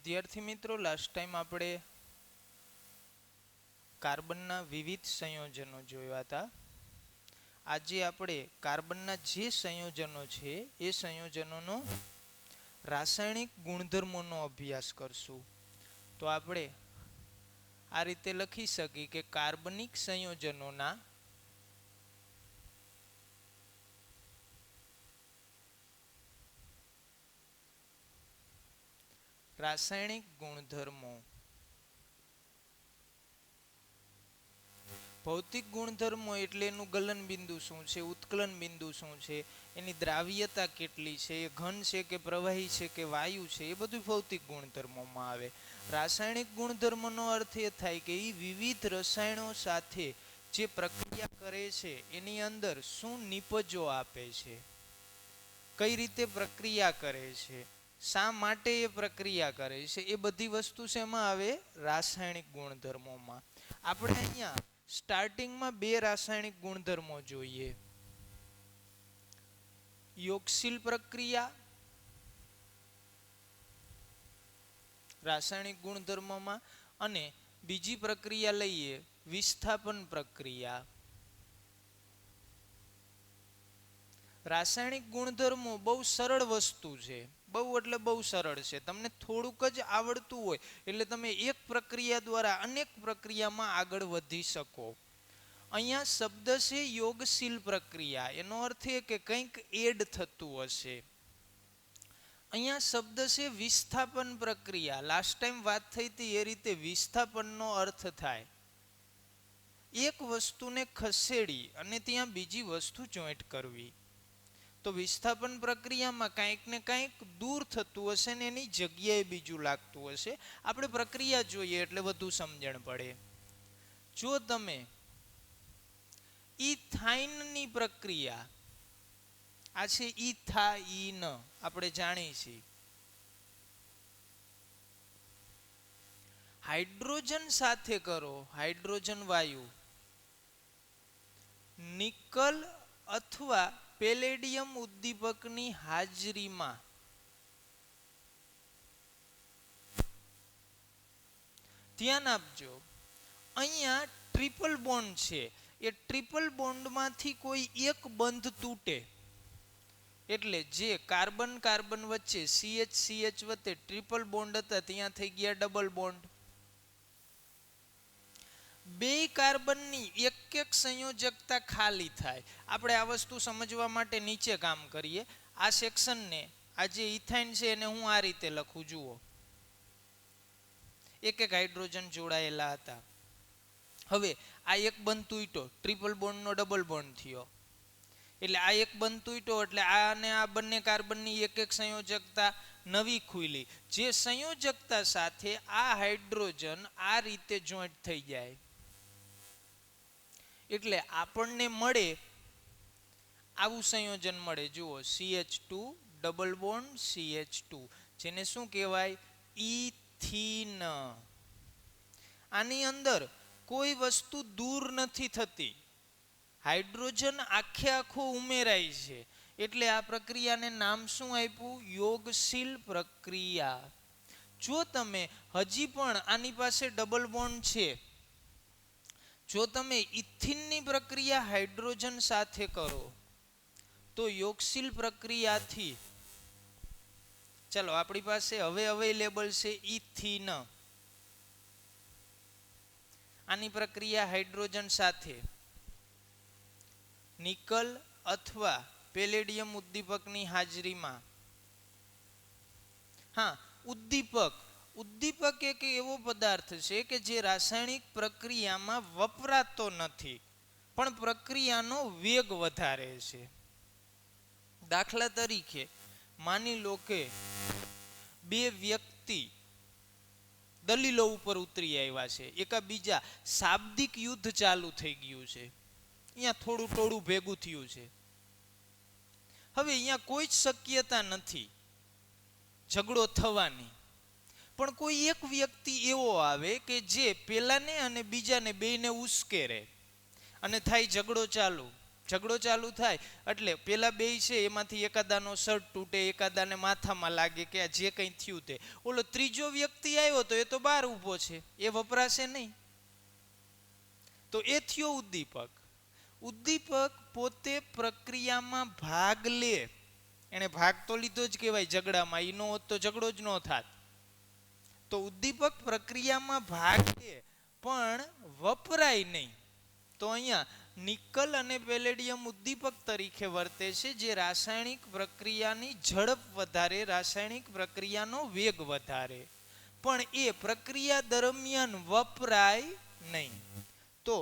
વિદ્યાર્થી મિત્રો, last time આપણે કાર્બનના વિવિધ સંયોજનો જોયા હતા. આજે આપણે કાર્બનના જે સંયોજનો છે એ સંયોજનોનો રાસાયણિક ગુણધર્મોનો અભ્યાસ કરશું. તો આપણે આ રીતે લખી શકીએ કે કાર્બનિક સંયોજનોના રાસાયણિક ગુણધર્મો. ભૌતિક ગુણધર્મો એટલે એનું ગલન બિંદુ શું છે, ઉત્કલન બિંદુ શું છે, એની દ્રાવ્યતા કેટલી છે, એ ઘન છે કે પ્રવાહી છે કે વાયુ છે, એ બધું ભૌતિક ગુણધર્મોમાં આવે. રાસાયણિક ગુણધર્મનો અર્થ એ થાય કે એ વિવિધ રસાયણો સાથે જે પ્રક્રિયા કરે છે એની અંદર શું નિપજો આપે છે, કઈ રીતે પ્રક્રિયા કરે છે, શા માટે એ પ્રક્રિયા કરે છે, એ બધી વસ્તુ શેમાં આવે? રાસાયણિક ગુણધર્મોમાં. આપણે અહીંયા સ્ટાર્ટિંગમાં બે રાસાયણિક ગુણધર્મો જોઈએ: યોગશીલ પ્રક્રિયા રાસાયણિક ગુણધર્મોમાં, અને બીજી પ્રક્રિયા લઈએ વિસ્થાપન પ્રક્રિયા. રાસાયણિક ગુણધર્મો બહુ સરળ વસ્તુ છે, બહુ એટલે બહુ સરળ છે. તમને થોડુંક જ આવડતું હોય એટલે તમે એક પ્રક્રિયા દ્વારા અનેક પ્રક્રિયામાં આગળ વધી શકો. અહીંયા શબ્દ છે યોગશીલ પ્રક્રિયા, એનો અર્થ એ કે કંઈક એડ થતું હશે. અહીંયા શબ્દ છે વિસ્થાપન પ્રક્રિયા. લાસ્ટ ટાઈમ વાત થઈ હતી એ રીતે વિસ્થાપનનો અર્થ થાય એક વસ્તુને ખસેડી અને ત્યાં બીજી વસ્તુ જોઈન્ટ કરવી. તો વિસ્થાપન પ્રક્રિયામાં કંઈક ને કંઈક દૂર થતું હશે ને એની જગ્યાએ બીજું લાગતું હશે. આપણે પ્રક્રિયા જોઈએ એટલે વધુ સમજણ પડે. જો તમે ઇથાઇનની પ્રક્રિયા, આ છે ઇથાઇન, આપણે જાણીએ છીએ હાઇડ્રોજન સાથે કરો, હાઇડ્રોજન વાયુ, નિકલ અથવા પેલેડિયમ ઉદ્દીપકની હાજરીમાં ધ્યાન આપજો, અહીંયા ટ્રિપલ બોન્ડ છે. એ ટ્રિપલ બોન્ડમાંથી કોઈ એક બંધ તૂટે એટલે જે કાર્બન કાર્બન વચ્ચે CH વચ્ચે ટ્રિપલ બોન્ડ હતા ત્યાં થઈ ગયા ડબલ બોન્ડ. બે કાર્બનની એક એક સંયોજકતા ખાલી થાય. આપણે આ વસ્તુ સમજવા માટે નીચે કામ કરીએ. આ સેક્શનને, આ જે ઇથાઇન છે એને હું આ રીતે લખું, જુઓ. એક એક હાઇડ્રોજન જોડાયેલા હતા. હવે આ એક બંધ તૂટ્યો, ટ્રિપલ બોન્ડનો ડબલ બોન્ડ થયો. એટલે આ એક બંધ તૂટ્યો એટલે આ અને આ બંને કાર્બનની એક એક સંયોજકતા નવી ખુલી. જે સંયોજકતા સાથે આ હાઇડ્રોજન આ રીતે જોઈન્ટ થઈ જાય એટલે આપણને મળે આવું સંયોજન મળે. જુઓ, CH2 ડબલ બોન્ડ CH2, જેને શું કહેવાય? ઇથીન. આની અંદર કોઈ વસ્તુ દૂર નથી થતી, હાઇડ્રોજન આખે આખો ઉમેરાય છે. એટલે આ પ્રક્રિયાને નામ શું આપ્યું? યોગશીલ પ્રક્રિયા. જો તમે હજી પણ આની પાસે ડબલ બોન્ડ છે, જો તમે ઇથિનની પ્રક્રિયા હાઇડ્રોજન સાથે કરો તો યોગશીલ પ્રક્રિયાથી, ચાલો આપણી પાસે હવે અવેલેબલ છે ઇથિન. આની પ્રક્રિયા હાઇડ્રોજન સાથે નિકલ અથવા પેલેડિયમ ઉદ્દીપકની હાજરીમાં. હા, ઉદ્દીપક એક એવો પદાર્થ છે કે જે રાસાયણિક પ્રક્રિયામાં વપરાતો નથી પણ પ્રક્રિયાનો વેગ વધારે છે. દાખલા તરીકે માની લો કે બે વ્યક્તિ દલીલો ઉપર ઉતરી આવ્યા છે, એકાબીજા શાબ્દિક યુદ્ધ ચાલુ થઈ ગયું છે, અહીંયા થોડું ટોળું ભેગું થયું છે. હવે અહીંયા કોઈ જ શક્યતા નથી ઝઘડો થવાની, પણ કોઈ એક વ્યક્તિ એવો આવે કે જે પેલાને અને બીજાને બેયને ઉશ્કેરે અને થાય ઝઘડો ચાલુ. ઝઘડો ચાલુ થાય એટલે પેલા બે છે એમાંથી એકાદાનો શર્ટ તૂટે, એકાદાને માથામાં લાગે કે આ જે કંઈ થયું તે. ઓલો ત્રીજો વ્યક્તિ આવ્યો તો એ તો બહાર ઊભો છે, એ વપરાશે નહીં. તો એ થયો ઉદ્દીપક. ઉદ્દીપક પોતે પ્રક્રિયામાં ભાગ લે, એને ભાગ તો લીધો જ કહેવાય ઝઘડામાં, એ નો હોત તો ઝઘડો જ ન થાત. તો ઉદ્દીપક પ્રક્રિયામાં ભાગ લે પણ વપરાય નહીં. તો અહીંયા નિકલ અને પેલેડિયમ ઉદ્દીપક તરીકે વર્તે છે, જે રાસાયણિક પ્રક્રિયાની ઝડપ વધારે, રાસાયણિક પ્રક્રિયાનો વેગ વધારે, પણ એ પ્રક્રિયા દરમિયાન વપરાય નહીં. તો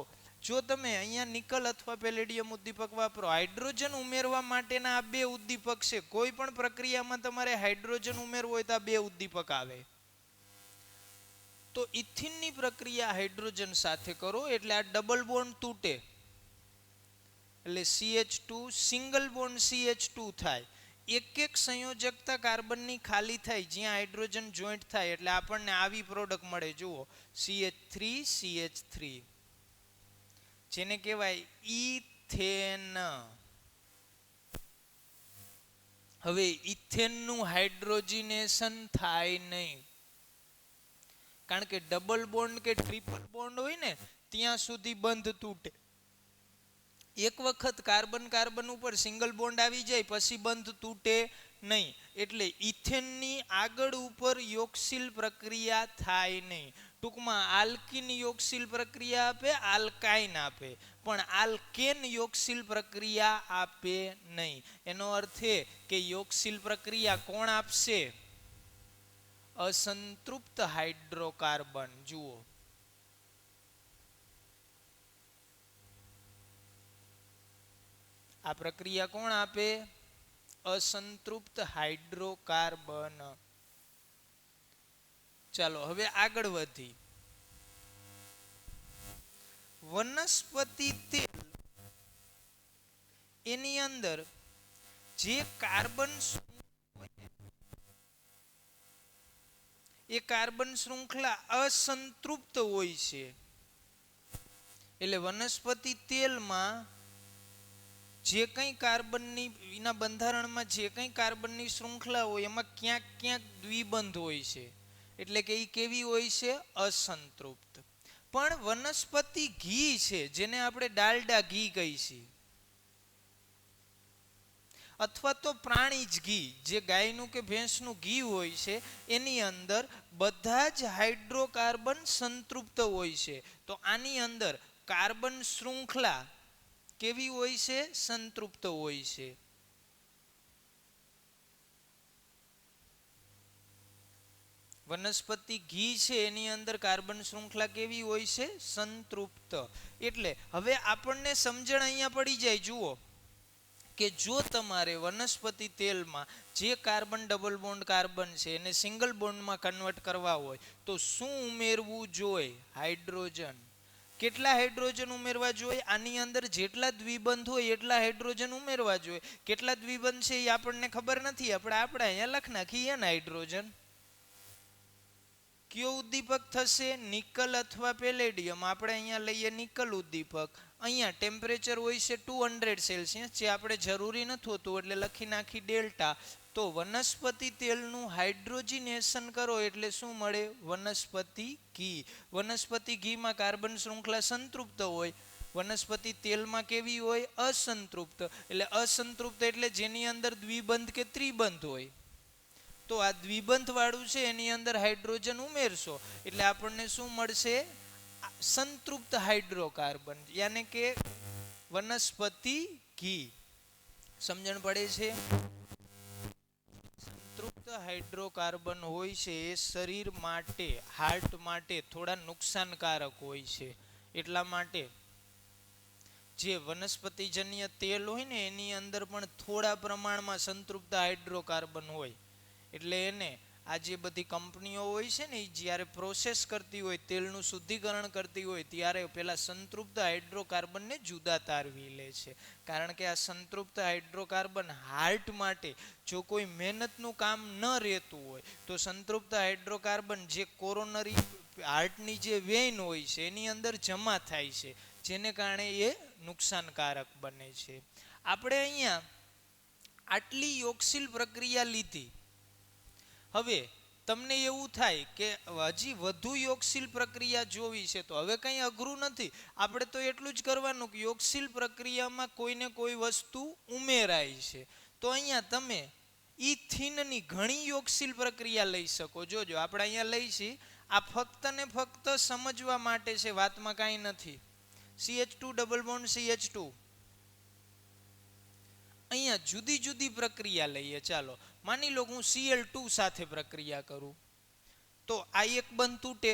જો તમે અહીંયા નિકલ અથવા પેલેડિયમ ઉદ્દીપક વાપરો, હાઇડ્રોજન ઉમેરવા માટેના આ બે ઉદ્દીપક છે. કોઈ પણ પ્રક્રિયામાં તમારે હાઇડ્રોજન ઉમેરવું હોય તો આ બે ઉદ્દીપક આવે. તો ઇથિનની પ્રક્રિયા હાઇડ્રોજન સાથે કરો એટલે આ ડબલ બોન્ડ તૂટે, એટલે CH2 સિંગલ બોન્ડ CH2 થાય. એક એક સંયોજકતા કાર્બનની ખાલી થાય જ્યાં હાઇડ્રોજન જોઈન્ટ થાય, એટલે આપણને આવી પ્રોડક્ટ મળે. જુઓ, CH3CH3, જેને કહેવાય ઇથેન. હવે ઇથેનનું હાઇડ્રોજનેશન થાય નહીં, કારણ કે ડબલ બોન્ડ કે ટ્રિપલ બોન્ડ હોય ને ત્યાં સુધી બંધ તૂટે. એક વખત કાર્બન કાર્બન ઉપર સિંગલ બોન્ડ આવી જાય પછી બંધ તૂટે નહીં. એટલે ઇથેનની આગળ ઉપર યોગશીલ પ્રક્રિયા થાય નહીં. ટૂંકમાં આલ્કિન યોગશીલ પ્રક્રિયા આપે, આલ્કાઇન આપે, પણ આલ્કેન યોગશીલ પ્રક્રિયા આપે નહીં. એનો અર્થ એ કે યોગશીલ પ્રક્રિયા કોણ આપશે? અસંતૃપ્ત હાઇડ્રોકાર્બન. જુઓ, આ પ્રક્રિયા કોણ આપે? અસંતૃપ્ત હાઇડ્રોકાર્બન. ચાલો હવે આગળ વધી. વનસ્પતિ તેલ, એની અંદર જે કાર્બન એ કાર્બન શૃંખલા અસંતૃપ્ત હોય છે. એટલે વનસ્પતિ તેલમાં જે કંઈ કાર્બનની એના બંધારણમાં જે કંઈ કાર્બનની શૃંખલા હોય એમાં ક્યાંક ક્યાંક દ્વિબંધ હોય છે, એટલે કે એ કેવી હોય છે? અસંતૃપ્ત. પણ વનસ્પતિ ઘી છે, જેને આપણે ડાલડા ઘી કહી છીએ, અથવા તો પ્રાણીજ ઘી, જે ગાયનું કે ભેંસનું ઘી હોય છે, એની અંદર બધા જ હાઇડ્રોકાર્બન સંતૃપ્ત હોય છે. તો આની અંદર કાર્બન શૃંખલા કેવી હોય છે? સંતૃપ્ત હોય છે. વનસ્પતિ ઘી છે એની અંદર કાર્બન શૃંખલા કેવી હોય છે? સંતૃપ્ત. એટલે હવે આપણને સમજણ અહીંયા પડી જાય. જુઓ કે જો તમારે વનસ્પતિ તેલમાં જે કાર્બન ડબલ બોન્ડ કાર્બન છે એને સિંગલ બોન્ડમાં કન્વર્ટ કરવા હોય તો શું ઉમેરવું જોઈએ? હાઇડ્રોજન. કેટલા હાઇડ્રોજન ઉમેરવા જોઈએ? આની અંદર જેટલા દ્વિબંધ હોય એટલા હાઇડ્રોજન ઉમેરવા જોઈએ. કેટલા દ્વિબંધ છે એ આપણને ખબર નથી, આપણે અહીંયા લખ નાખીએ એન હાઇડ્રોજન. કયો ઉદ્દીપક થશે? નિકલ અથવા પેલેડિયમ. આપણે અહીંયા લઈએ નિકલ ઉદ્દીપક. અહીંયા ટેમ્પરેચર હોય છે 200 સેલ્સિયસ, જે આપણે જરૂરી નથી હોતું એટલે લખી નાખી ડેલ્ટા. તો વનસ્પતિ તેલનું હાઇડ્રોજનેશન કરો એટલે શું મળે? વનસ્પતિ ઘી. વનસ્પતિ ઘીમાં કાર્બન શૃંખલા સંતૃપ્ત હોય, વનસ્પતિ તેલમાં કેવી હોય? અસંતૃપ્ત. એટલે અસંતૃપ્ત એટલે જેની અંદર દ્વિબંધ કે ત્રિબંધ હોય. તો આ દ્વિબંધ વાળું છે એની અંદર હાઇડ્રોજન ઉમેરશો એટલે આપણને શું મળશે? સંતૃપ્ત હાઇડ્રોકાર્બન, યાને કે વનસ્પતિ ઘી. સમજણ પડે છે? સંતૃપ્ત હાઇડ્રોકાર્બન હોય છે એ શરીર માટે, હાર્ટ માટે થોડા નુકસાનકારક હોય છે. એટલા માટે જે વનસ્પતિજન્ય તેલ હોય ને એની અંદર પણ થોડા પ્રમાણમાં સંતૃપ્ત હાઇડ્રોકાર્બન હોય. એટલે એને આ જે બધી કંપનીઓ હોય છે ને, જ્યારે પ્રોસેસ કરતી હોય, તેલનું શુદ્ધિકરણ કરતી હોય, ત્યારે પેલા સંતૃપ્ત હાઇડ્રોકાર્બનને જુદા તારવી લે છે. કારણ કે આ સંતૃપ્ત હાઇડ્રોકાર્બન હાર્ટ માટે જો કોઈ મહેનતનું કામ ન રહેતું હોય તો સંતૃપ્ત હાઇડ્રોકાર્બન જે કોરોનરી હાર્ટની જે વેઇન હોય છે એની અંદર જમા થાય છે, જેને કારણે એ નુકસાનકારક બને છે. આપણે અહીંયા આટલી યોગશીલ પ્રક્રિયા લીધી. હવે તમને એવું થાય કે હજી વધુ યોગશીલ પ્રક્રિયા જોવી છે, તો હવે કંઈ અઘરું નથી. આપણે તો એટલું જ કરવાનું કે યોગશીલ પ્રક્રિયામાં કોઈને કોઈ વસ્તુ ઉમેરાય છે. તો અહીંયા તમે ઇથિનની ઘણી યોગશીલ પ્રક્રિયા લઈ શકો. જોજો આપણે અહીંયા લઈ છીએ, આ ફક્ત ને ફક્ત સમજવા માટે છે, વાતમાં કાંઈ નથી. CH2 double bond CH2. અહીંયા જુદી જુદી પ્રક્રિયા લઈએ. ચાલો માની લો હું Cl2 સાથે પ્રક્રિયા કરું, તો આ એક બંધ તૂટે,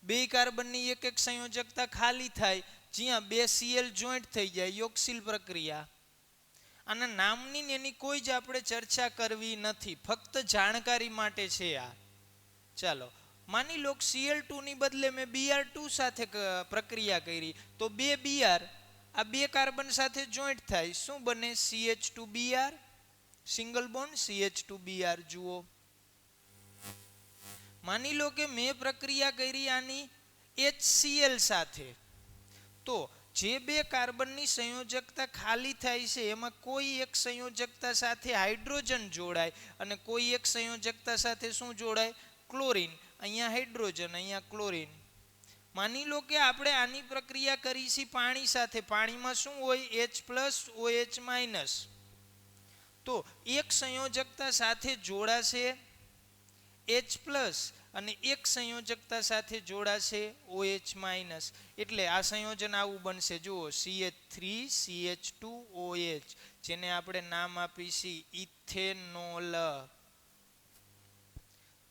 બે કાર્બનની એક એક સંયોજકતા ખાલી થાય, જ્યાં બે Cl જોઈન્ટ થઈ જાય, યોગશીલ પ્રક્રિયા. આના નામની ને એની કોઈ જ આપણે ચર્ચા કરવી નથી, ફક્ત જાણકારી માટે છે આ. ચાલો માની લો Cl2 ની બદલે મેં Br2 સાથે પ્રક્રિયા કરી, તો બે Br આ બે કાર્બન સાથે જોઈન્ટ થાય, શું બને? CH2Br, single bond CH2Br. જુઓ, માની લો કે મેં પ્રક્રિયા કરી આની HCl સાથે, તો જે બે કાર્બનની સંયોજકતા ખાલી થાય છે એમાં કોઈ એક સંયોજકતા સાથે હાઇડ્રોજન જોડાય અને કોઈ એક સંયોજકતા સાથે શું જોડાય? ક્લોરીન. અહીંયા હાઇડ્રોજન, અહીંયા ક્લોરીન. માની લો કે આપણે આની પ્રક્રિયા કરી છે પાણી સાથે, પાણીમાં શું હોય? H+OH-. તો એક સંયોજકતા સાથે જોડાશે H+ અને એક સંયોજકતા સાથે જોડાશે OH-. એટલે આ સંયોજન આવું બનશે. જુઓ, CH3CH2OH, જેને આપણે નામ આપીશું ઇથેનોલ.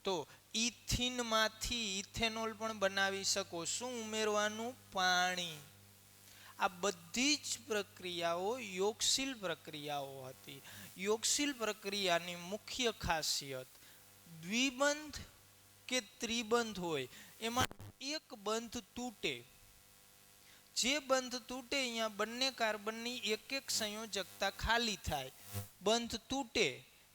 તો ઇથિનમાંથી ઇથેનોલ પણ બનાવી શકો. શું ઉમેરવાનું? પાણી. આ બધી જ પ્રક્રિયાઓ યોગશીલ પ્રક્રિયાઓ હતી. યોગશીલ પ્રક્રિયાની મુખ્ય ખાસિયત દ્વિબંધ કે ત્રિબંધ હોય, એમાં એક બંધ તૂટે. જે બંધ તૂટે અહીંયા બંને કાર્બનની એક એક સંયોજકતા ખાલી થાય. બંધ તૂટે,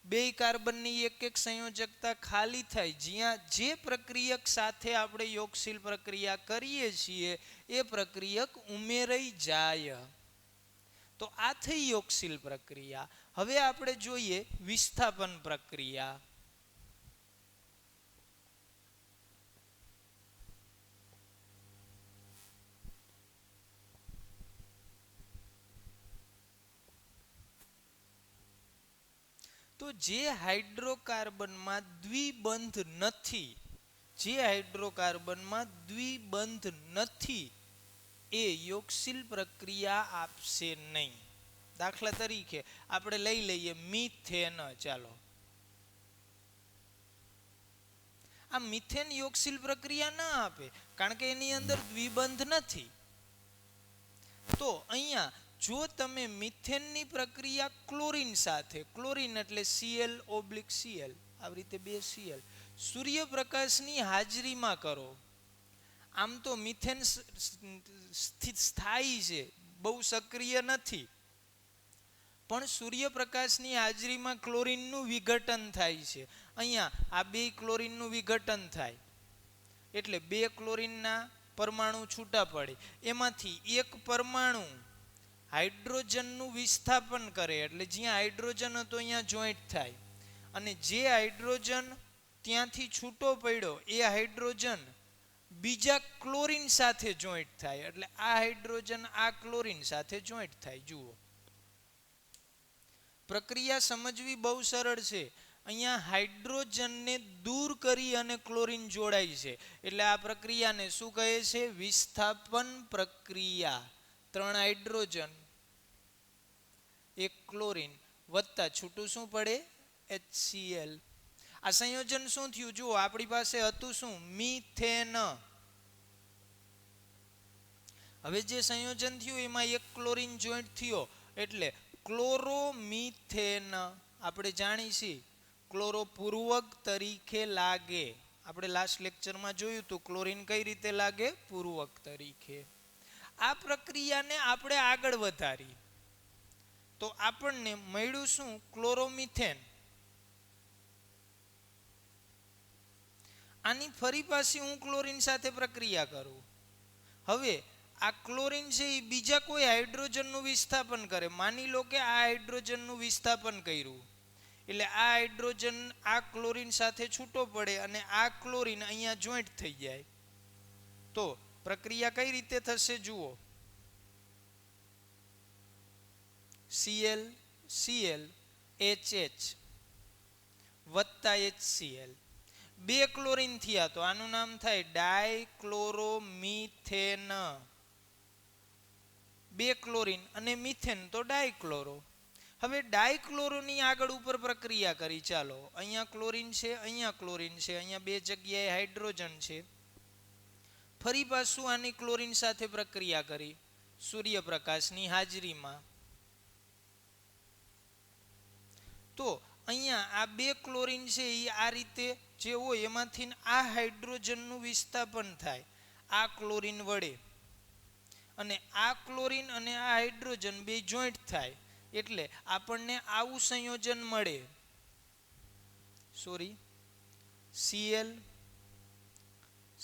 બે કાર્બનની એક એક સંયોજકતા ખાલી થાય, જ્યાં જે પ્રક્રિયક સાથે આપણે યોગશીલ પ્રક્રિયા કરીએ છીએ એ પ્રક્રિયક ઉમેરાઈ જાય. તો આ થઈ યોગશીલ પ્રક્રિયા. હવે આપણે જોઈએ વિસ્થાપન પ્રક્રિયા. તો જે હાઇડ્રોકાર્બનમાં દ્વિબંધ નથી, જે હાઇડ્રોકાર્બનમાં દ્વિબંધ નથી એ યોગશીલ પ્રક્રિયા આપશે નહીં. દાખલા તરીકે આપણે લઈ લઈએ મિથેન. ચાલો, આ મિથેન યોગશીલ પ્રક્રિયા ના આપે, કારણ કે એની અંદર દ્વિબંધ નથી. તો અહીંયા જો તમે મિથેનની પ્રક્રિયા ક્લોરીન સાથે, ક્લોરીન એટલે Cl/Cl, આવી રીતે બે Cl, સૂર્યપ્રકાશની હાજરીમાં કરો. આમ તો મિથેન સ્થાયી છે, બહુ સક્રિય નથી, પણ સૂર્યપ્રકાશની હાજરીમાં ક્લોરીનનું વિઘટન થાય છે. અહીંયા આ બે ક્લોરીનનું વિઘટન થાય એટલે બે ક્લોરીનના પરમાણુ છૂટા પડે. એમાંથી એક પરમાણુ હાઇડ્રોજનનું વિસ્થાપન કરે, એટલે જ્યાં હાઇડ્રોજન હતો અહીંયા જોઈન્ટ થાય, અને જે હાઇડ્રોજન ત્યાંથી છૂટો પડ્યો એ હાઇડ્રોજન બીજા ક્લોરીન સાથે જોઈન્ટ થાય, એટલે આ હાઇડ્રોજન આ ક્લોરીન સાથે જોઈન્ટ થાય. જુઓ, પ્રક્રિયા સમજવી બહુ સરળ છે. અહીંયા હાઇડ્રોજનને દૂર કરી અને ક્લોરીન જોડાય છે, એટલે આ પ્રક્રિયાને શું કહે છે? વિસ્થાપન પ્રક્રિયા. 3 હાઇડ્રોજન, એક ક્લોરીન વત્તા છૂટું શું પડે? HCl. આ સંયોજન શું થયું? જુઓ, આપણી પાસે હતું શું? મિથેન. હવે જે સંયોજન થયું એમાં એક ક્લોરીન જોઈન્ટ થયો એટલે ક્લોરોમિથેન. આપણે જાણીશી ક્લોરો પૂર્વક તરીકે લાગે. આપણે લાસ્ટ લેક્ચરમાં જોયું હતું ક્લોરીન કઈ રીતે લાગે? પૂર્વક તરીકે. આ પ્રક્રિયાને આપણે આગળ વધારી તો આપણને મળ્યું શું? ક્લોરોમિથેન. આની ફરી પાછી હું ક્લોરીન સાથે પ્રક્રિયા કરું, હવે આ ક્લોરીન છે એ બીજા કોઈ હાઇડ્રોજનનું વિસ્થાપન કરે. માની લો કે આ હાઇડ્રોજનનું વિસ્થાપન કર્યું, એટલે આ હાઇડ્રોજન આ ક્લોરીન સાથે છૂટો પડે અને આ ક્લોરીન અહીંયા જોઈન્ટ થઈ જાય. તો પ્રક્રિયા કઈ રીતે થશે જુઓ. Cl Cl HH વત્તા HCl, બે ક્લોરીન થયા તો આનું નામ થાય ડાયક્લોરોમિથેન. બે ક્લોરીન અને મિથેન તો ડાયક્લોરો. હવે ડાયક્લોરોની આગળ ઉપર પ્રક્રિયા કરી. ચાલો, અહીંયા ક્લોરીન છે, અહીંયા ક્લોરીન છે, અહીંયા બે જગ્યાએ હાઇડ્રોજન છે. ફરી પાછું આની ક્લોરીન સાથે પ્રક્રિયા કરી સૂર્યપ્રકાશની હાજરીમાં. તો અહીંયા આ બે ક્લોરીન છે એ આ રીતે જે હોય એમાંથી આ હાઇડ્રોજનનું વિસ્થાપન થાય આ ક્લોરીન વડે, અને આ ક્લોરીન અને આ હાઇડ્રોજન બે જોઈન્ટ થાય એટલે આપણને આવું સંયોજન મળે. Cl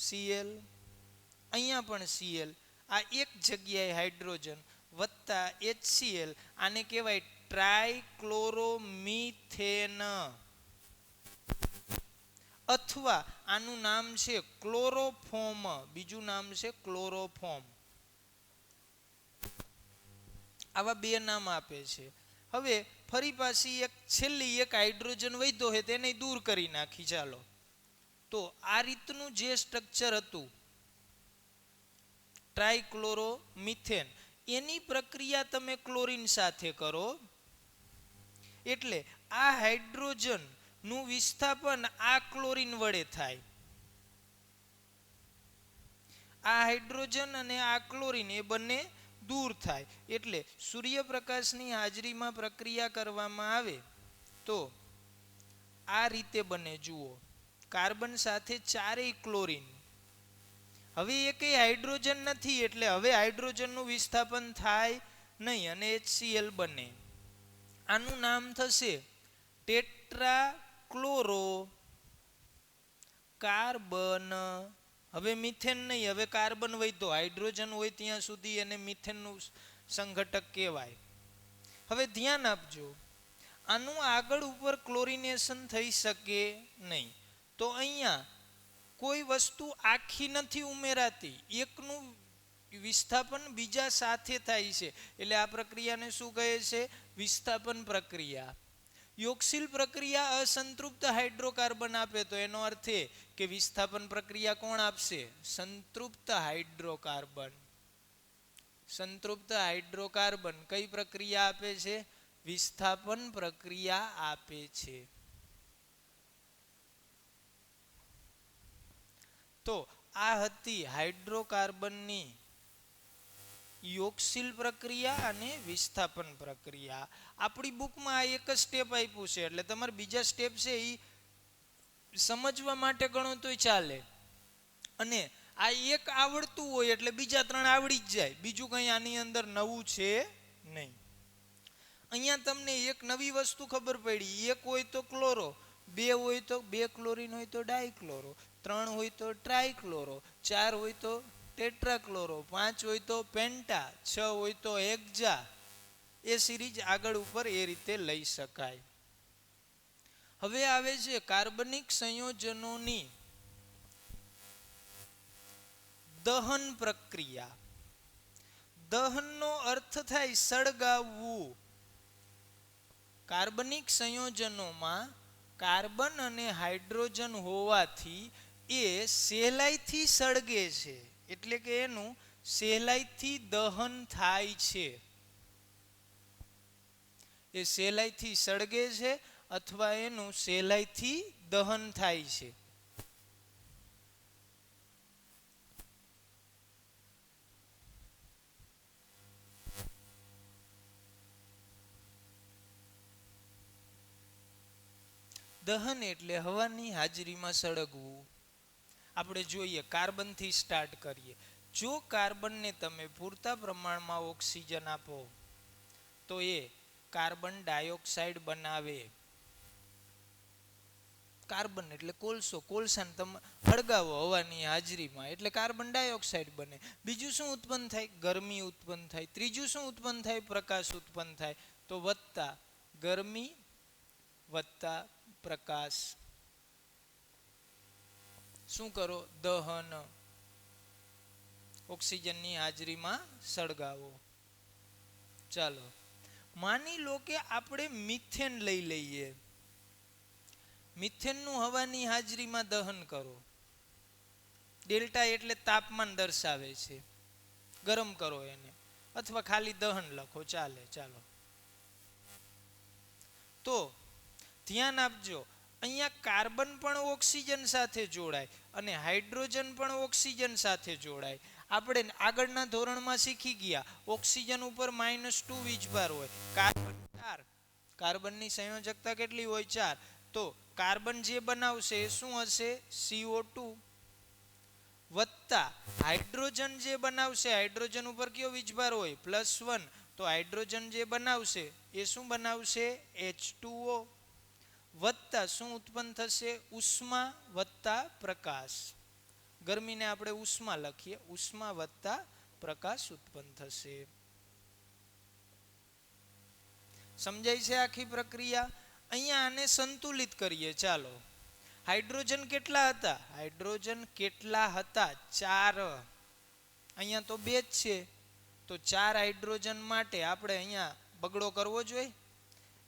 Cl અહીંયા પણ Cl, આ એક જગ્યાએ હાઇડ્રોજન વત્તા HCl, આને કહેવાય ટ્રાયક્લોરોમિથેન, અથવા આનું નામ છે ક્લોરોફોર્મ. બીજું નામ છે ક્લોરોફોર્મ. આવા બે નામ આપે છે. હવે ફરી પાછી એક છેલ્લી એક હાઇડ્રોજન વધ્યો છે તેને દૂર કરી નાખી. ચાલો, તો આ રીતનું જે સ્ટ્રક્ચર હતું ટ્રાયક્લોરોમિથેન, એની પ્રક્રિયા તમે ક્લોરીન સાથે કરો એટલે આ હાઇડ્રોજન નું વિસ્થાપન આ ક્લોરીન વડે થાય. આ હાઇડ્રોજન અને આ ક્લોરીન એ બંને દૂર થાય એટલે સૂર્યપ્રકાશની હાજરીમાં પ્રક્રિયા કરવામાં આવે તો આ રીતે બને. જુઓ, કાર્બન સાથે ચારેય ક્લોરીન. હવે એ કઈ હાઇડ્રોજન નથી એટલે હવે હાઇડ્રોજનનું વિસ્થાપન થાય નહીં અને HCl બને. આનું નામ થશે ટેટ્રાક્લોરો કાર્બન. હવે મિથેન નહીં, હવે કાર્બન વધ્યો. હાઇડ્રોજન હોય ત્યાં સુધી એને મિથેનનું સંઘટક કહેવાય. હવે ધ્યાન આપજો, આનું આગળ ઉપર ક્લોરિનેશન થઈ શકે નહીં. તો અહીંયા કોઈ વસ્તુ આખી નથી ઉમેરાતી, એકનું વિસ્થાપન બીજા સાથે થાય છે એટલે આ પ્રક્રિયાને શું કહે છે? વિસ્થાપન પ્રક્રિયા. યોગશીલ પ્રક્રિયા અસંતૃપ્ત હાઇડ્રોકાર્બન આપે તો એનો અર્થ એ કે વિસ્થાપન પ્રક્રિયા કોણ આપશે? સંતૃપ્ત હાઇડ્રોકાર્બન. સંતૃપ્ત હાઇડ્રોકાર્બન કઈ પ્રક્રિયા આપે છે? વિસ્થાપન પ્રક્રિયા આપે છે. તો આ હતી હાઇડ્રોકાર્બનની યોગશીલ પ્રક્રિયા અને વિસ્થાપન પ્રક્રિયા. આપણી બુકમાં આ એક જ સ્ટેપ આપ્યું છે એટલે તમારે બીજા સ્ટેપ છે એ સમજવા માટે ગણો તોય ચાલે. અને આ એક આવડતું હોય એટલે બીજા ત્રણ આવડી જ જાય. બીજું કંઈ આની અંદર નવું છે નહીં. અહીંયા તમને એક નવી વસ્તુ ખબર પડી. એક હોય તો ક્લોરો, બે હોય તો બે ક્લોરીન હોય તો ડાયક્લોરો, ત્રણ હોય તો ટ્રાયક્લોરો, ચાર હોય તો ટેટ્રાક્લોરો, પાંચ હોય તો પેન્ટા, છ હોય તો હેક્ઝા. એ સિરીઝ આગળ ઉપર એ રીતે લઈ શકાય. હવે આવે છે કાર્બનિક સંયોજનોની દહન પ્રક્રિયા. દહનનો અર્થ થાય સળગાવવું. કાર્બનિક સંયોજનોમાં કાર્બન અને હાઇડ્રોજન હોવાથી એ સહેલાઈથી સળગે છે, એટલે કે એનું સહેલાઈથી દહન થાય છે. એ સહેલાઈથી સળગે છે અથવા એનું સહેલાઈથી દહન થાય છે. દહન એટલે હવાની હાજરીમાં સળગવું. આપણે જોઈએ કાર્બનથી સ્ટાર્ટ કરીએ. જો કાર્બનને તમે પૂરતા પ્રમાણમાં ઓક્સિજન આપો તો એ કાર્બન ડાયોક્સાઇડ બનાવે. કાર્બન એટલે કોલસો, કોલસાને તમે સળગાવો હવાની હાજરીમાં એટલે કાર્બન ડાયોક્સાઇડ બને. બીજું શું ઉત્પન્ન થાય? ગરમી ઉત્પન્ન થાય. ત્રીજું શું ઉત્પન્ન થાય? પ્રકાશ ઉત્પન્ન થાય. તો વત્તા ગરમી વત્તા પ્રકાશ. શું કરો? દહન. ઓક્સિજનની હાજરીમાં સળગાવો. ચાલો માની લો કે આપણે મિથેન લઈ લઈએ. મિથેનનું હવાની હાજરીમાં દહન કરો. ડેલ્ટા એટલે તાપમાન દર્શાવે છે. ગરમ કરો એને, અથવા ખાલી દહન લખો ચાલે. ચાલો તો ધ્યાન આપજો, અહીંયા કાર્બન પણ ઓક્સિજન સાથે જોડાય અને હાઇડ્રોજન પણ ઓક્સિજન સાથે જોડાય. આપણે આગળના ધોરણમાં શીખી ગયા ઓક્સિજન ઉપર -2 વીજભાર હોય. કાર્બન 4, કાર્બનની સંયોજકતા કેટલી હોય? 4. તો કાર્બન જે બનાવશે એ શું હશે? CO2 વત્તા હાઇડ્રોજન જે બનાવશે, હાઇડ્રોજન ઉપર કયો વીજભાર હોય? +1. તો હાઇડ્રોજન જે બનાવશે એ શું બનાવશે? H2O વત્તા શું ઉત્પન્ન થશે? ઉષ્મા વત્તા પ્રકાશ. ગરમીને આપણે ઉષ્મા લખીએ, ઉષ્મા વત્તા પ્રકાશ ઉત્પન્ન થશે. સમજાય છે આખી પ્રક્રિયા? અહીંયા આને સંતુલિત કરીએ. ચાલો હાઇડ્રોજન કેટલા હતા? હાઇડ્રોજન કેટલા હતા? 4. અહીંયા તો 2 જ છે. તો 4 હાઇડ્રોજન માટે આપણે અહીંયા બગડો કરવો જોઈએ?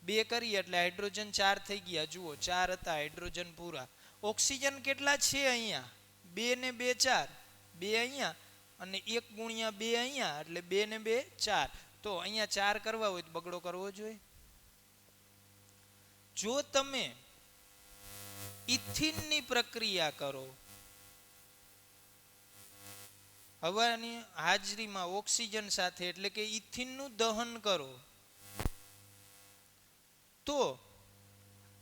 2 કરીએ એટલે હાઇડ્રોજન 4 થઈ ગયા. જુઓ 4 હતા હાઇડ્રોજન પૂરા. ઓક્સિજન કેટલા છે અહીંયા? 2 ને 2 4. 2 અહીંયા અને 1 ગુણ્યા 2 અહીંયા એટલે 2 ને 2 4. તો અહીંયા 4 કરવા હોય તો બગડો કરવો જોઈએ. જો તમે ઇથિનની પ્રક્રિયા કરો, હવાની હાજરીમાં ઓક્સિજન સાથે, એટલે કે ઇથિનનું દહન કરો, તો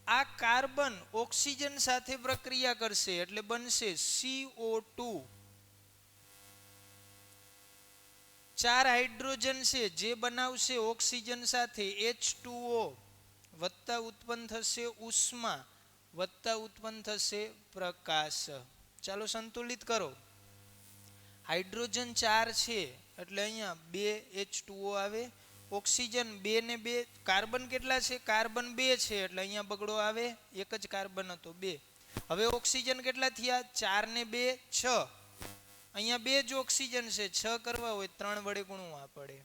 આ કાર્બન ઓક્સિજન સાથે પ્રક્રિયા કરશે એટલે બનશે CO2. 4 હાઇડ્રોજન છે જે બનાવશે ઓક્સિજન સાથે H2O વત્તા ઉત્પન્ન થશે ઉષ્મા વત્તા ઉત્પન્ન થશે પ્રકાશ. ચાલો સંતુલિત કરો. હાઇડ્રોજન 4 છે એટલે અહીંયા 2 H2O આવે. ઓક્સિજન 2 ને 2, કાર્બન કેટલા છે? કાર્બન 2 છે એટલે અહીંયા બગડો આવે. એક જ કાર્બન હતો 2. હવે ઓક્સિજન કેટલા થયા? 4 ને 2 6. અહીંયા 2 જ ઓક્સિજન છે, 6 કરવા હોય 3 વડે ગુણવા પડે.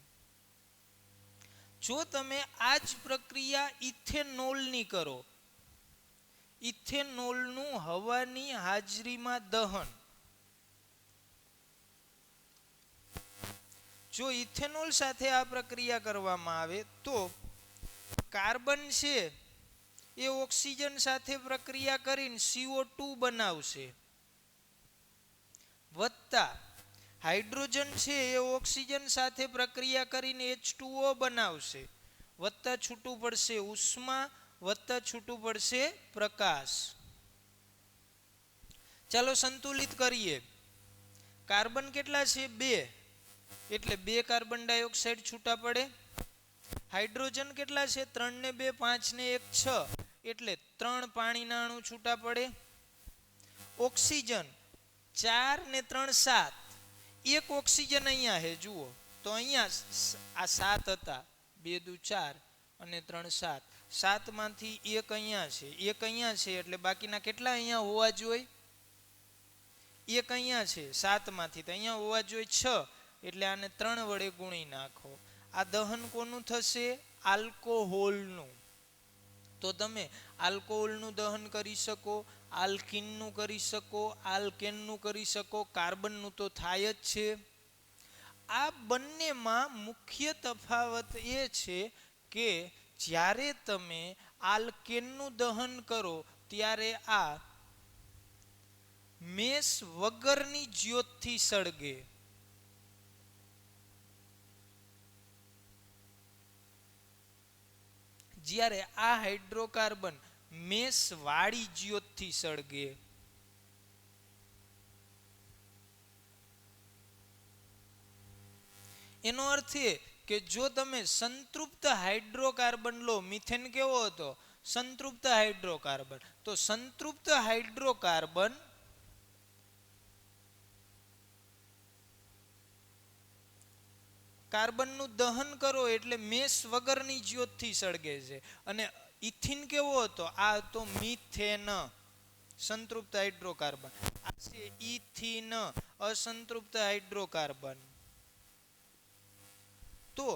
જો તમે આ જ પ્રક્રિયા ઇથેનોલની કરો, ઇથેનોલનું હવાની હાજરીમાં દહન, જો ઇથેનોલ સાથે આ પ્રક્રિયા કરવામાં આવે તો કાર્બન છે એ ઓક્સિજન સાથે પ્રક્રિયા કરીને CO2 બનાવશે વત્તા હાઇડ્રોજન છે એ ઓક્સિજન સાથે પ્રક્રિયા કરીને H2O બનાવશે વત્તા છૂટું પડશે ઉષ્મા વત્તા છૂટું પડશે પ્રકાશ. ચાલો સંતુલિત કરીએ. કાર્બન કેટલા છે? 2 એટલે 2 કાર્બન ડાયોક્સાઇડ છૂટા પડે. હાઇડ્રોજન કેટલા છે? 3 ને 2 5 ને 1 6 એટલે 3 પાણીના અણુ છૂટા પડે. ઓક્સિજન 4 ને 3 7, 1 ઓક્સિજન અહીંયા છે જુઓ, તો અહીંયા આ 7 હતા, 2 દુ 4 અને 3 7, 7 માંથી 1 અહીંયા છે, 1 અહીંયા છે એટલે બાકીના કેટલા અહીંયા હોવા જોઈએ? 1 અહીંયા છે 7 માંથી, તો અહીંયા હોવા જોઈએ 6, એટલે આને 3 વડે ગુણી નાખો. આ દહન કોનું થશે? આલ્કોહોલનું. તો તમે આલ્કોહોલનું દહન કરી શકો, આલ્કીનનું કરી શકો, આલ્કેનનું કરી શકો, કાર્બનનું તો થાય જ છે. આ બંનેમાં મુખ્ય તફાવત એ છે કે જ્યારે તમે આલ્કેનનું દહન કરો ત્યારે આ મેસ વગરની જ્યોતથી સળગે, જ્યારે આ હાઇડ્રોકાર્બન મેસ વાળી જ્યોતથી સળગે. એનો અર્થ એ કે જો તમે સંતૃપ્ત હાઇડ્રોકાર્બન લો, મિથેન કેવો હતો? સંતૃપ્ત હાઇડ્રોકાર્બન. તો સંતૃપ્ત હાઇડ્રોકાર્બન કાર્બનનું દહન કરો એટલે મેસ વગરની જ્યોતથી સળગે છે. અને ઇથિન કેવો હતો? આ હતો મિથેન, સંતૃપ્ત હાઇડ્રોકાર્બન. આ છે ઇથિન, અસંતૃપ્ત હાઇડ્રોકાર્બન. તો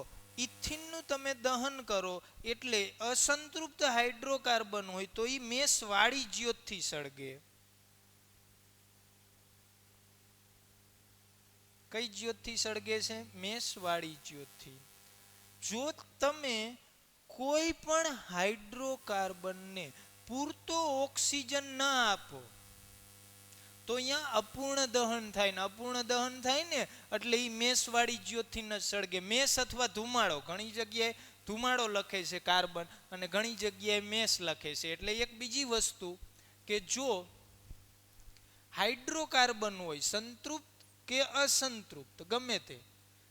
ઇથિનનું તમે દહન કરો એટલે અસંતૃપ્ત હાઇડ્રોકાર્બન હોય તો એ મેસ વાળી જ્યોતથી સળગે. કઈ જ્યોતથી સળગે છે? મેસ વાળી જ્યોતથી. જો તમે કોઈ પણ હાઇડ્રોકાર્બનને પૂરતો ઓક્સિજન ના આપો તો અહીંયા અપૂર્ણ દહન થાય ને અપૂર્ણ દહન થાય ને એટલે એ મેસ વાળી જ્યોતથી ન સળગે. મેસ અથવા ધુમાડો, ઘણી જગ્યાએ ધુમાડો લખે છે કાર્બન અને ઘણી જગ્યાએ મેસ લખે છે. એટલે એક બીજી વસ્તુ કે જો હાઇડ્રોકાર્બન હોય સંતૃપ્ત કે અસંતૃપ્ત ગમે તે,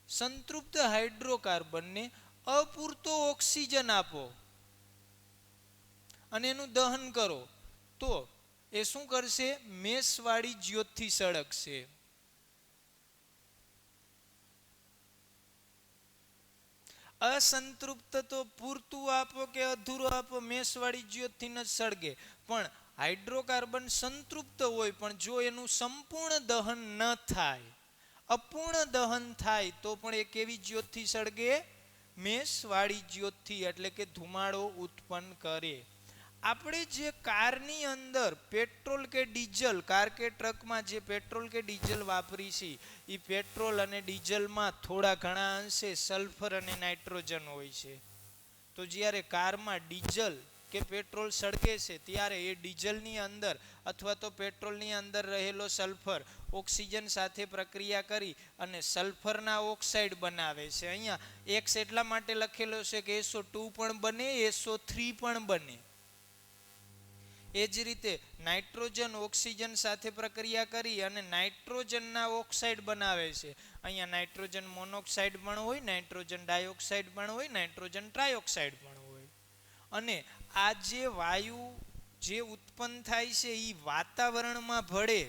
સંતૃપ્ત હાઇડ્રોકાર્બનને અપૂરતો ઓક્સિજન આપો અને એનું દહન કરો તો એ શું કરશે? મેસ વાળી જ્યોતથી સળગશે. અસંતૃપ્ત તો પૂરતું આપો કે અધૂરું આપો મેસ વાળી જ્યોતથી ન સળગે. પણ હાઇડ્રોકાર્બન સંતૃપ્ત હોય પણ જો એનું સંપૂર્ણ દહન ન થાય, અપૂર્ણ દહન થાય તો પણ એ કેવી જ્યોતથી સળગે? મેસ વાળી જ્યોતથી, એટલે કે ધુમાડો ઉત્પન્ન કરે. આપણે જે કારની અંદર પેટ્રોલ કે ડીઝલ, કાર કે ટ્રકમાં જે પેટ્રોલ કે ડીઝલ વાપરી છે એ પેટ્રોલ અને ડીઝલમાં થોડા ઘણા અંશે સલ્ફર અને નાઇટ્રોજન હોય છે. તો જ્યારે કારમાં ડીઝલ કે પેટ્રોલ સળગે છે ત્યારે એ ડીઝલની અંદર અથવા તો પેટ્રોલની અંદર રહેલો સલ્ફર ઓક્સિજન સાથે પ્રક્રિયા કરી અને સલ્ફરના ઓક્સાઇડ બનાવે છે. અહીંયા એક્સ એટલા માટે લખેલો છે કે SO2 પણ બને, SO3 પણ બને. એ જ રીતે નાઇટ્રોજન ઓક્સિજન સાથે પ્રક્રિયા કરી અને નાઇટ્રોજનના ઓક્સાઇડ બનાવે છે. અહીંયા નાઇટ્રોજન મોનોક્સાઇડ પણ હોય, નાઇટ્રોજન ડાયોક્સાઇડ પણ હોય, નાઇટ્રોજન ટ્રાયોક્સાઇડ પણ હોય. અને આ જે વાયુ જે ઉત્પન્ન થાય છે એ વાતાવરણમાં ભળે,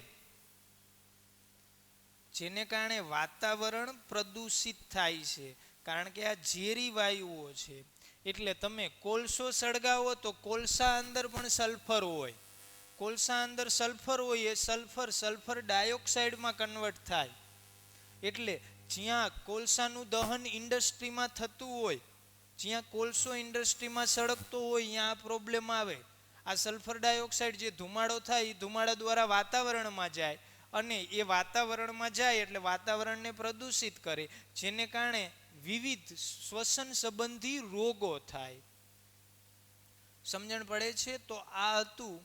જેને કારણે વાતાવરણ પ્રદૂષિત થાય છે. કારણ કે આ ઝેરી વાયુઓ છે. એટલે તમે કોલસો સળગાવો તો કોલસા અંદર પણ સલ્ફર હોય. કોલસા અંદર સલ્ફર હોય, એ સલ્ફર ડાયોક્સાઇડમાં કન્વર્ટ થાય. એટલે જ્યાં કોલસાનું દહન ઇન્ડસ્ટ્રીમાં થતું હોય, જ્યાં કોલસો ઇન્ડસ્ટ્રીમાં સળગતો હોય ત્યાં આ પ્રોબ્લેમ આવે. આ સલ્ફર ડાયોક્સાઇડ જે ધુમાડો થાય એ ધુમાડા દ્વારા વાતાવરણમાં જાય અને એ વાતાવરણમાં જાય એટલે વાતાવરણને પ્રદૂષિત કરે, જેને કારણે વિવિધ શ્વસન સંબંધી રોગો થાય. સમજણ પડે છે? તો આ હતું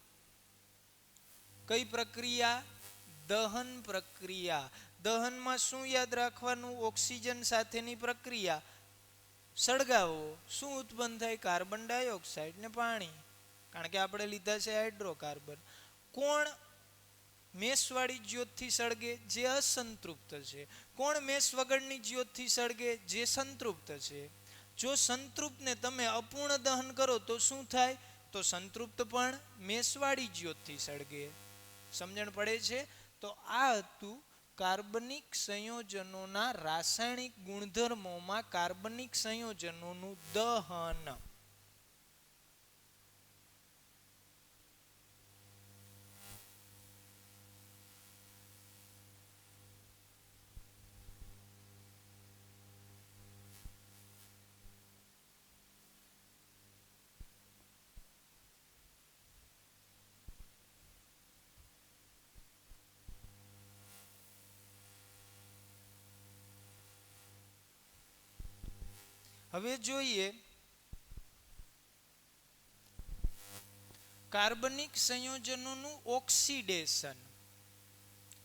કઈ પ્રક્રિયા? દહન પ્રક્રિયા. દહનમાં શું યાદ રાખવાનું? ઓક્સિજન સાથેની પ્રક્રિયા. સળગાવો, શું ઉત્પન્ન થાય? કાર્બન ડાયોક્સાઇડ ને પાણી. કારણ કે આપણે લીધા છે હાઇડ્રોકાર્બન. કોણ મેસવાળી જ્યોતથી સળગે? જે અસંતૃપ્ત છે. કોણ મેસ વગરની જ્યોતથી સળગે? જે સંતૃપ્ત છે. જો સંતૃપ્તને તમે અપૂર્ણ દહન કરો તો શું થાય? તો સંતૃપ્ત પણ મેસવાળી જ્યોતથી સળગે. સમજણ પડે છે? તો આ હતું કાર્બનિક સંયોજનોના રાસાયણિક ગુણધર્મોમાં કાર્બનિક સંયોજનોનું દહન. હવે જોઈએ કાર્બનિક સંયોજનોનું ઓક્સિડેશન.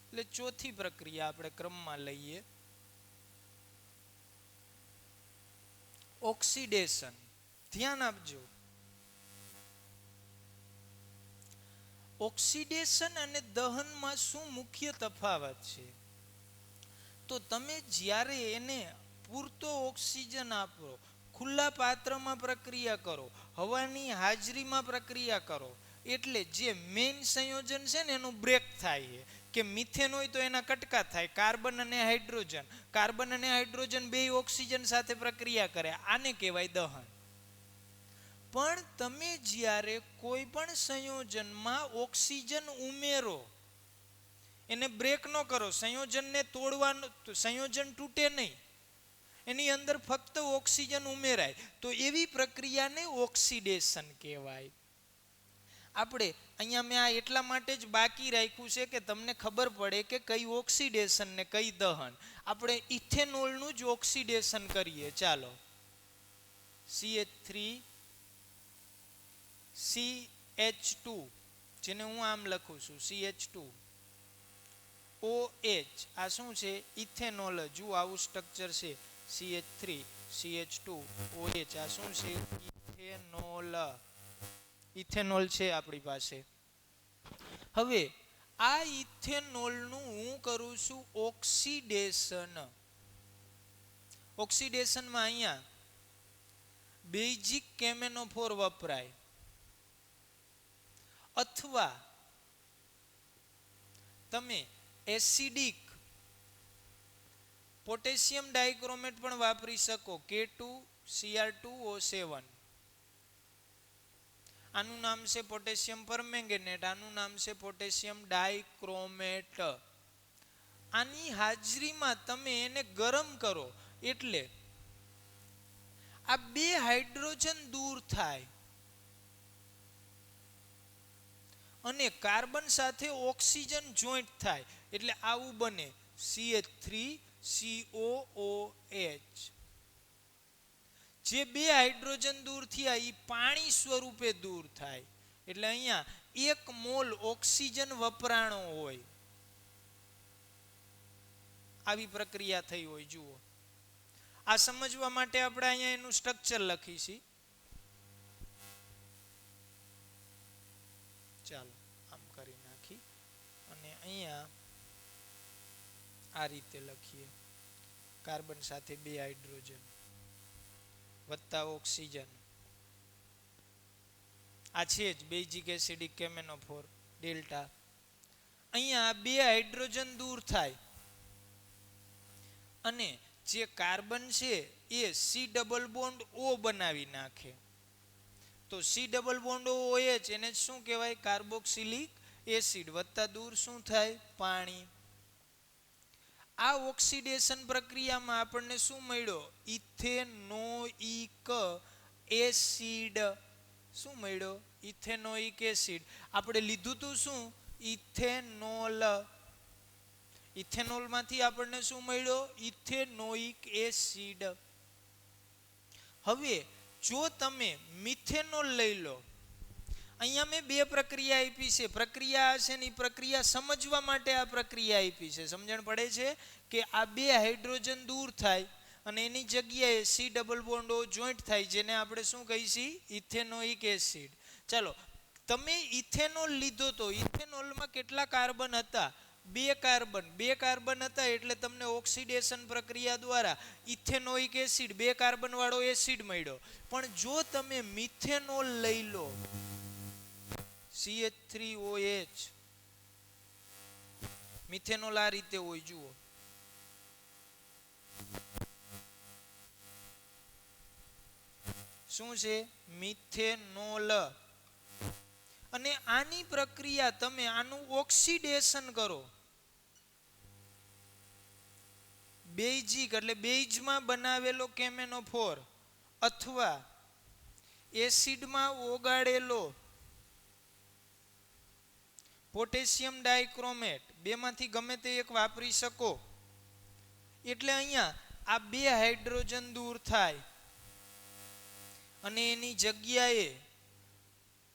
એટલે ચોથી પ્રક્રિયા આપણે ક્રમમાં લઈએ. ઓક્સિડેશન. ધ્યાન આપજો. ઓક્સિડેશન અને દહનમાં શું મુખ્ય તફાવત છે? તો તમે જ્યારે એને પૂરતો ઓક્સિજન આપો, ખુલ્લા પાત્રમાં પ્રક્રિયા કરો, હવાની હાજરીમાં પ્રક્રિયા કરો, એટલે જે મેઇન સંયોજન છે ને એનું બ્રેક થાય છે. કે મિથેન હોય તો એના કટકા થાય, કાર્બન અને હાઇડ્રોજન, કાર્બન અને હાઇડ્રોજન બે ઓક્સિજન સાથે પ્રક્રિયા કરે, આને કહેવાય દહન. પણ તમે જ્યારે કોઈ પણ સંયોજનમાં ઓક્સિજન ઉમેરો, એને બ્રેક ન કરો, સંયોજનને તોડવાનું, સંયોજન તૂટે નહીં, એની અંદર ફક્ત ઓક્સિજન ઉમેરાય, તો એવી પ્રક્રિયાને ઓક્સિડેશન કહેવાય. આપણે અહીંયા મેં આ એટલા માટે જ બાકી રાખ્યું છે કે તમને ખબર પડે કે કઈ ઓક્સિડેશન ને કઈ દહન. આપણે ઇથેનોલનું જ ઓક્સિડેશન કરીએ. ચાલો, CH3 CH2, જેને હું આમ લખું છું CH2 OH, આ શું છે? ઇથેનોલ. જુઓ આવું સ્ટ્રક્ચર છે, CH3 CH2 OH, આ શું છે? ઇથેનોલ. ઇથેનોલ છે આપણી પાસે. હવે આ ઇથેનોલનું હું કરું છું ઓક્સિડેશન. ઓક્સિડેશનમાં અહીંયા બેઝિક કેમેનોફોર વપરાય, અથવા તમે એસિડિક પોટેશિયમ ડાઇક્રોમેટ પણ વાપરી શકો, K2Cr2O7. આનું નામ છે પોટેશિયમ પરમેંગેનેટ, આનું નામ છે પોટેશિયમ ડાઇક્રોમેટ. આની હાજરીમાં તમે એને ગરમ કરો એટલે આ બે હાઇડ્રોજન દૂર થાય અને કાર્બન સાથે ઓક્સિજન જોઈન્ટ થાય, એટલે આવું બને CH3COOH. જે બે હાઇડ્રોજન દૂર થયા એ પાણી સ્વરૂપે દૂર થાય, એટલે અહીંયા 1 મોલ ઓક્સિજન વપરાણો હોય, આવી પ્રક્રિયા થઈ હોય. જુઓ, આ સમજવા માટે આપણે અહીંયા એનું સ્ટ્રક્ચર લખી છે. ચાલો આમ કરી નાખી અને અહીંયા આ રીતે લખીએ, કાર્બન સાથે બે હાઇડ્રોજન વત્તા ઓક્સિજન. આ છે જ બેઝિક એસિડિક કેમેનોફોર ડેલ્ટા. અહીંયા બે હાઇડ્રોજન દૂર થાય અને જે કાર્બન છે એ C ડબલ બોન્ડ O બનાવી નાખે, તો C ડબલ બોન્ડ OH એને શું કહેવાય? Carboxylic acid. વત્તા દૂર શું થાય? પાણી. આ ઓક્સિડેશન પ્રક્રિયામાં આપણને શું મળ્યો? Ethanoic acid. શું મળ્યો? Ethanoic acid. આપણે લીધું તું શું? ઇથેનોલ. ઇથેનોલમાંથી આપણને શું મળ્યો? Ethanoic acid. હવે જો તમે મિથેનોલ લઈ લો, અહીંયા મેં બે પ્રક્રિયા આપી છે. પ્રક્રિયા છે ને પ્રક્રિયા સમજવા માટે આ પ્રક્રિયા આપી છે. સમજણ પડે છે કે આ બે હાઇડ્રોજન દૂર થાય અને એની જગ્યાએ C double bond O joint થાય, જેને આપણે શું કહીશું? Ethanoic acid. ચાલો, તમે ઇથેનોલ લીધો તો ઇથેનોલમાં કેટલા કાર્બન હતા? બે કાર્બન. બે કાર્બન હતા એટલે તમને ઓક્સિડેશન પ્રક્રિયા દ્વારા ઇથેનોઇક એસિડ, બે કાર્બન વાળો એસિડ મળ્યો. પણ જો તમે મિથેનોલ લઈ લો, CH3OH, મિથેનોલ આ રીતે હોય. જુઓ, શું છે? મિથેનોલ. અને આની પ્રક્રિયા તમે આનું ઓક્સિડેશન કરો, બેઝિક એટલે બેઝમાં બનાવેલો કેમેનોફોર અથવા એસિડમાં ઓગાળેલો પોટેશિયમ ડાઇક્રોમેટ, બેમાંથી ગમે તે એક વાપરી શકો. એટલે અહીંયા આ બે હાઇડ્રોજન દૂર થાય અને એની જગ્યાએ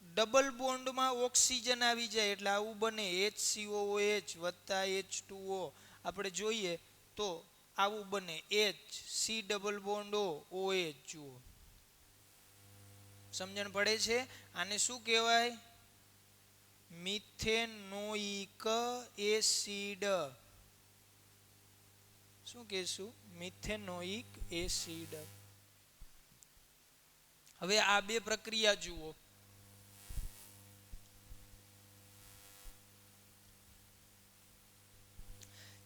ડબલ બોન્ડમાં ઓક્સિજન આવી જાય, એટલે આવું બને HCOOH વત્તા H2O. આપણે જોઈએ તો આવું બને C ડબલ બોન્ડ OH. જુઓ, સમજણ પડે છે? આને શું કહેવાય? Methanoic acid. શું કહેશું? Methanoic acid. હવે આ બે પ્રક્રિયા જુઓ.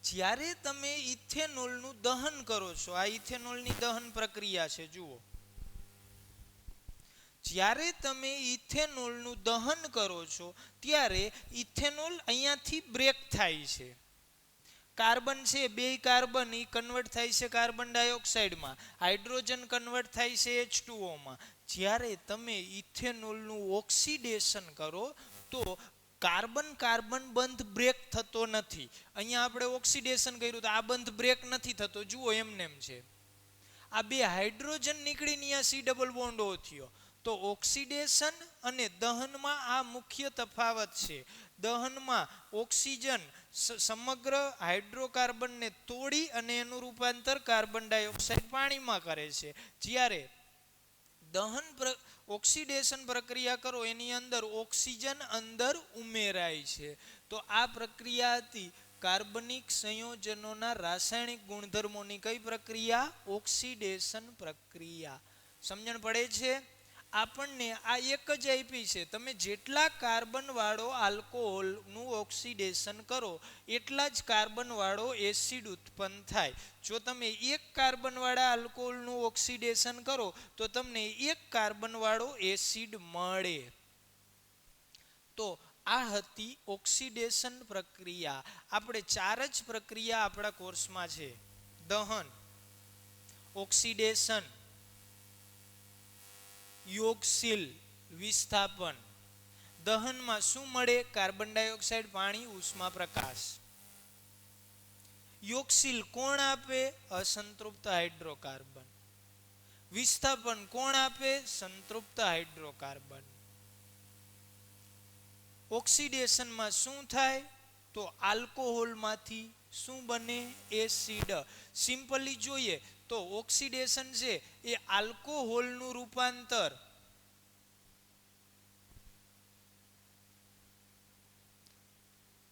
જ્યારે તમે ઇથેનોલનું દહન કરો છો, આ ઇથેનોલની દહન પ્રક્રિયા છે જુઓ. જ્યારે તમે ઇથેનોલનું દહન કરો છો ત્યારે ઇથેનોલ અહીંયાથી બ્રેક થાય છે. કાર્બન છે, બે કાર્બન એ કન્વર્ટ થાય છે કાર્બન ડાયોક્સાઇડમાં, હાઇડ્રોજન કન્વર્ટ થાય છે H2O માં. જ્યારે તમે ઇથેનોલનું ઓક્સિડેશન કરો તો કાર્બન કાર્બન બંધ બ્રેક થતો નથી. અહીંયા આપણે ઓક્સિડેશન કર્યું તો આ બંધ બ્રેક નથી થતો, જુઓ એમનેમ છે. આ બે હાઇડ્રોજન નીકળીને અહીંયા સી ડબલ બોન્ડ ઓ થયો. તો ઓક્સિડેશન અને દહનમાં આ મુખ્ય તફાવત છે. દહનમાં ઓક્સિજન સમગ્ર હાઇડ્રોકાર્બનને તોડી અને એનું રૂપાંતર કાર્બન ડાયોક્સાઇડ પાણીમાં કરે છે. જ્યારે દહન ઓક્સિડેશન પ્રક્રિયા કરો એની અંદર ઓક્સિજન અંદર ઉમેરાય છે. તો આ પ્રક્રિયા હતી કાર્બનિક સંયોજનોના રાસાયણિક ગુણધર્મોની કઈ પ્રક્રિયા? ઓક્સિડેશન પ્રક્રિયા. સમજણ પડે છે? આપણને આ એક જ આપી છે, તમે જેટલા કાર્બન વાળો આલ્કોહોલનું ઓક્સિડેશન કરો એટલા જ કાર્બન વાળો એસિડ ઉત્પન્ન થાય. જો તમે એક કાર્બન વાળા આલ્કોહોલનું ઓક્સિડેશન કરો તો તમને એક કાર્બન વાળો એસિડ મળે. તો આ હતી ઓક્સિડેશન પ્રક્રિયા. આપણે ચાર જ પ્રક્રિયા આપણા કોર્સમાં છે: દહન, ઓક્સિડેશન, યોગશીલ, વિસ્થાપન. દહનમાં શું મળે? કાર્બન ડાયોક્સાઇડ, પાણી, ઉષ્મા, પ્રકાશ. યોગશીલ કોણ આપે? અસંતૃપ્ત હાઇડ્રોકાર્બન. વિસ્થાપન કોણ આપે? સંતૃપ્ત હાઇડ્રોકાર્બન. ઓક્સિડેશનમાં શું થાય? તો આલ્કોહોલમાંથી શું બને? એસિડ. સિમ્પલી જોઈએ તો ઓક્સિડેશન છે એ આલ્કોહોલનું રૂપાંતર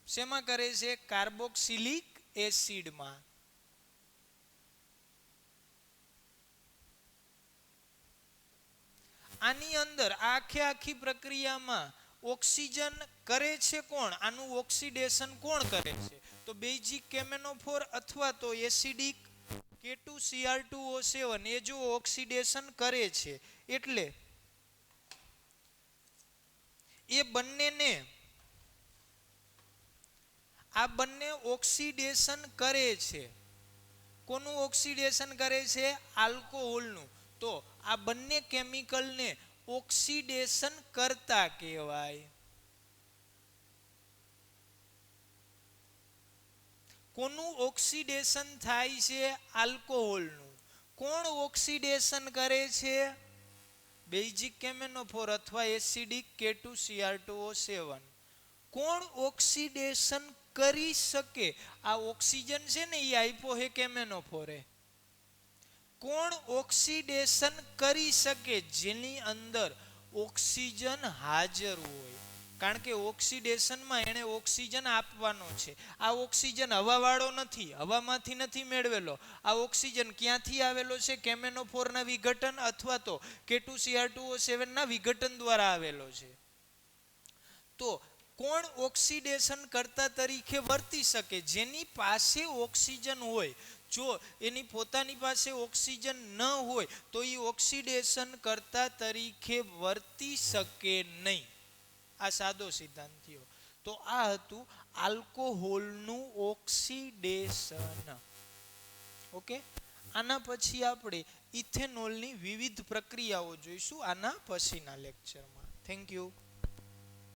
શેમાં કરે છે? કાર્બોક્સિલિક એસિડમાં. આની અંદર આખી પ્રક્રિયામાં ઓક્સિજન કરે છે કોણ? આનું ઓક્સિડેશન કોણ કરે છે? તો બેઝિક કેમેનોફોર અથવા તો એસિડિક K2Cr2O7 એ જો ઓક્સિડેશન કરે છે એટલે એ બંનેને આ બંને ઓક્સિડેશન કરે છે. કોનું ઓક્સિડેશન કરે છે? આલ્કોહોલનું. તો આ બંને કેમિકલને ઓક્સિડેશન કરતા કહેવાય. કોનું ઓક્સિડેશન થાય છે? આલ્કોહોલનું. કોણ ઓક્સિડેશન કરે છે? બેઝિક કેમેનોફોર અથવા એસિડિક K2Cr2O7. કોણ ઓક્સિડેશન કરી શકે? આ ઓક્સિજન છે ને એ આપ્યો હે કેમેનોફોરે. કોણ ઓક્સિડેશન કરી શકે? જેની અંદર ઓક્સિજન હાજર હોય. કારણ કે ઓક્સિડેશનમાં એને ઓક્સિજન આપવાનો છે. આ ઓક્સિજન હવાવાળો નથી, હવામાંથી નથી મેળવેલો. આ ઓક્સિજન ક્યાંથી આવેલો છે? કેમેનોફોરના વિઘટન અથવા તો K2Cr2O7 ના વિઘટન દ્વારા આવેલો છે. તો કોણ ઓક્સિડેશન કરતા તરીકે વર્તી શકે? જેની પાસે ઓક્સિજન હોય. જો એની પોતાની પાસે ઓક્સિજન ન હોય તો એ ઓક્સિડેશન કરતા તરીકે વર્તી શકે નહીં. આ સાદો સિદ્ધાંત થયો. તો આ હતું આલ્કોહોલનું ઓક્સિડેશન. ઓકે, આના પછી આપણે ઇથેનોલની વિવિધ પ્રક્રિયાઓ જોઈશું આના પછીના લેક્ચરમાં. Thank you.